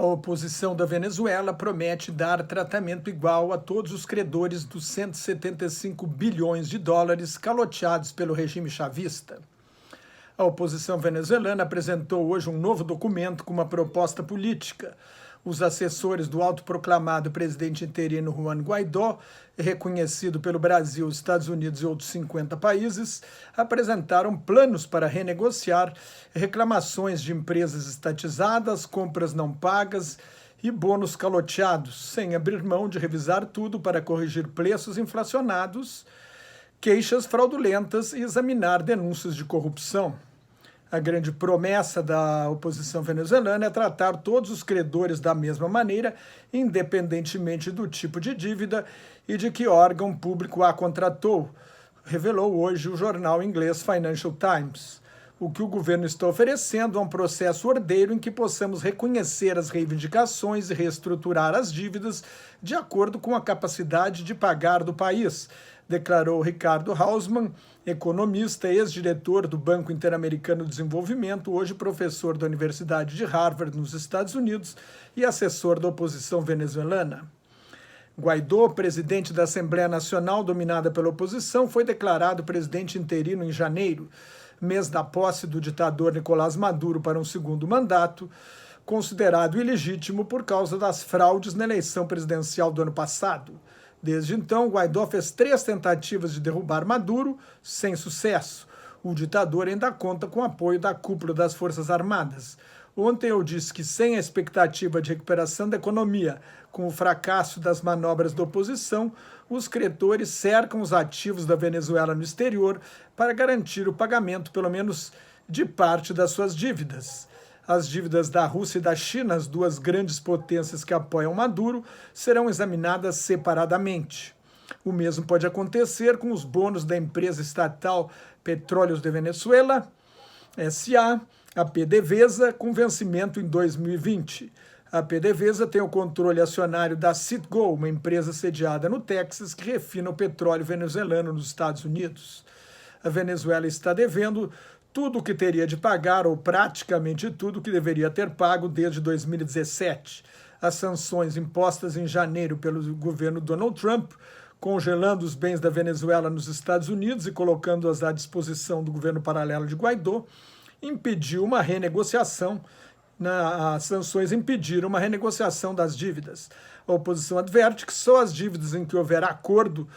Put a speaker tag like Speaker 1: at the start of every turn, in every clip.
Speaker 1: A oposição da Venezuela promete dar tratamento igual a todos os credores dos 175 bilhões de dólares caloteados pelo regime chavista. A oposição venezuelana apresentou hoje um novo documento com uma proposta política. Os assessores do autoproclamado presidente interino Juan Guaidó, reconhecido pelo Brasil, Estados Unidos e outros 50 países, apresentaram planos para renegociar reclamações de empresas estatizadas, compras não pagas e bônus caloteados, sem abrir mão de revisar tudo para corrigir preços inflacionados, queixas fraudulentas e examinar denúncias de corrupção. A grande promessa da oposição venezuelana é tratar todos os credores da mesma maneira, independentemente do tipo de dívida e de que órgão público a contratou, revelou hoje o jornal inglês Financial Times. O que o governo está oferecendo é um processo ordeiro em que possamos reconhecer as reivindicações e reestruturar as dívidas de acordo com a capacidade de pagar do país, declarou Ricardo Hausmann, economista, ex-diretor do Banco Interamericano de Desenvolvimento, hoje professor da Universidade de Harvard, nos Estados Unidos, e assessor da oposição venezuelana. Guaidó, presidente da Assembleia Nacional dominada pela oposição, foi declarado presidente interino em janeiro, mês da posse do ditador Nicolás Maduro para um segundo mandato, considerado ilegítimo por causa das fraudes na eleição presidencial do ano passado. Desde então, Guaidó fez 3 tentativas de derrubar Maduro, sem sucesso. O ditador ainda conta com o apoio da cúpula das Forças Armadas. Ontem eu disse que, sem a expectativa de recuperação da economia, com o fracasso das manobras da oposição, os credores cercam os ativos da Venezuela no exterior para garantir o pagamento, pelo menos, de parte das suas dívidas. As dívidas da Rússia e da China, as duas grandes potências que apoiam Maduro, serão examinadas separadamente. O mesmo pode acontecer com os bônus da empresa estatal Petróleos de Venezuela, S.A., a PDVSA, com vencimento em 2020. A PDVSA tem o controle acionário da Citgo, uma empresa sediada no Texas que refina o petróleo venezuelano nos Estados Unidos. A Venezuela está devendo tudo o que teria de pagar, ou praticamente tudo o que deveria ter pago desde 2017. As sanções impostas em janeiro pelo governo Donald Trump, congelando os bens da Venezuela nos Estados Unidos e colocando-as à disposição do governo paralelo de Guaidó, impediu uma renegociação. As sanções impediram uma renegociação das dívidas. A oposição adverte que só as dívidas em que houver acordo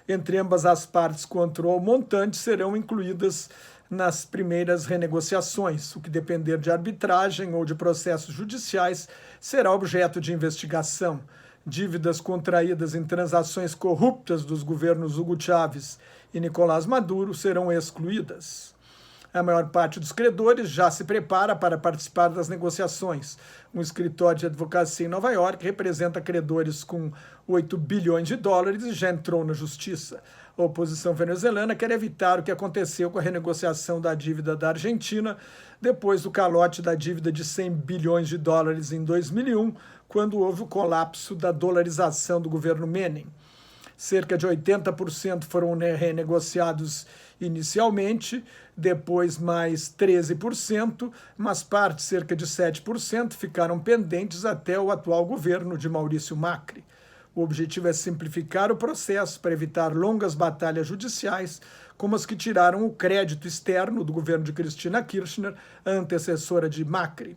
Speaker 1: entre ambas as partes quanto ao montante serão incluídas nas primeiras renegociações. O que depender de arbitragem ou de processos judiciais será objeto de investigação. Dívidas contraídas em transações corruptas dos governos Hugo Chávez e Nicolás Maduro serão excluídas. A maior parte dos credores já se prepara para participar das negociações. Um escritório de advocacia em Nova York representa credores com 8 bilhões de dólares e já entrou na justiça. A oposição venezuelana quer evitar o que aconteceu com a renegociação da dívida da Argentina depois do calote da dívida de 100 bilhões de dólares em 2001, quando houve o colapso da dolarização do governo Menem. Cerca de 80% foram renegociados inicialmente, depois mais 13%, mas parte, cerca de 7%, ficaram pendentes até o atual governo de Maurício Macri. O objetivo é simplificar o processo para evitar longas batalhas judiciais, como as que tiraram o crédito externo do governo de Cristina Kirchner, a antecessora de Macri.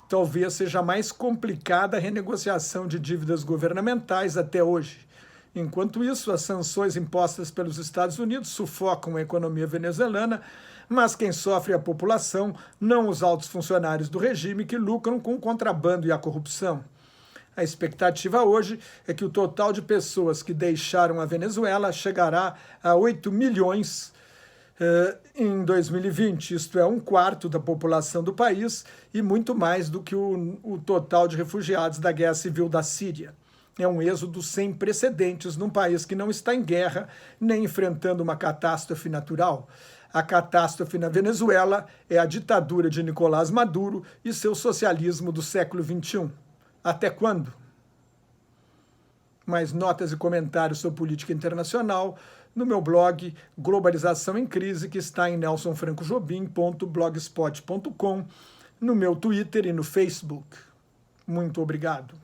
Speaker 1: Talvez seja mais complicada a renegociação de dívidas governamentais até hoje. Enquanto isso, as sanções impostas pelos Estados Unidos sufocam a economia venezuelana, mas quem sofre é a população, não os altos funcionários do regime que lucram com o contrabando e a corrupção. A expectativa hoje é que o total de pessoas que deixaram a Venezuela chegará a 8 milhões em 2020, isto é, 1/4 da população do país e muito mais do que o total de refugiados da guerra civil da Síria. É um êxodo sem precedentes num país que não está em guerra nem enfrentando uma catástrofe natural. A catástrofe na Venezuela é a ditadura de Nicolás Maduro e seu socialismo do século XXI. Até quando? Mais notas e comentários sobre política internacional no meu blog Globalização em Crise, que está em nelsonfrancojobim.blogspot.com, no meu Twitter e no Facebook. Muito obrigado.